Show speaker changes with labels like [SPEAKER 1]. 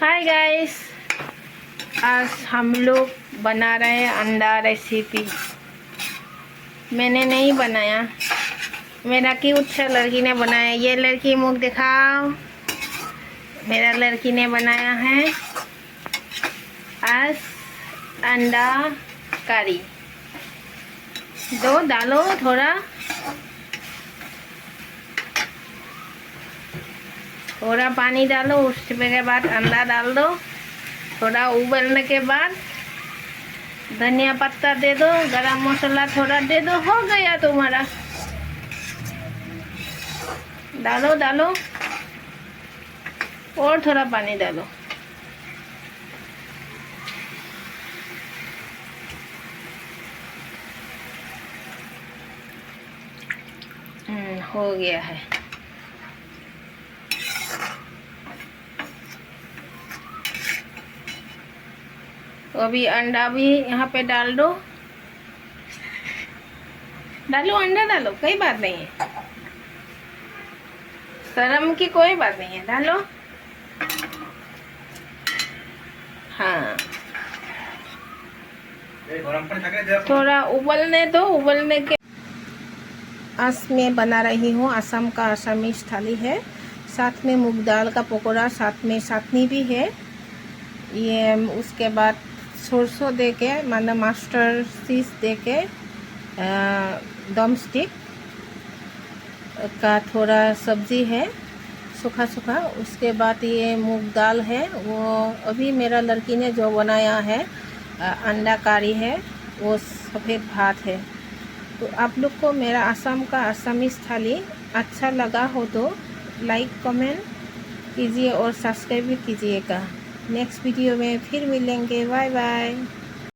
[SPEAKER 1] Hi guys, आज हम लोग बना रहे हैं अंडा रेसिपी। मैंने नहीं बनाया, मेरा क्यूट सा लड़की ने बनाया। ये लड़की मुख दिखाओ, मेरा लड़की ने बनाया है आज अंडा करी। दो डालो, थोड़ा पानी डालो, उसके बाद अंडा डाल दो। थोड़ा उबलने के बाद धनिया पत्ता दे दो, गरम मसाला थोड़ा दे दो, हो गया तुम्हारा। डालो और थोड़ा पानी डालो। हो गया है। तो अभी अंडा भी यहाँ पे डाल दो। अंडा डालो, कोई बात नहीं है, शर्म की कोई बात नहीं है, डालो। हाँ, थोड़ा उबलने दो। उबलने के आज मैं बना रही हूँ असम का असमीज थाली है। साथ में मूंग दाल का पकौड़ा, साथ में चटनी भी है। ये उसके बाद सरसों दे के, माने मास्टर चीज दे के डम स्टिक का थोड़ा सब्जी है, सूखा। उसके बाद ये मूंग दाल है, वो अभी मेरा लड़की ने जो बनाया है अंडा करी है, वो सफ़ेद भात है। तो आप लोग को मेरा असम का असमीज थाली अच्छा लगा हो तो लाइक कमेंट कीजिए और सब्सक्राइब भी कीजिएगा। नेक्स्ट वीडियो में फिर मिलेंगे। Bye bye.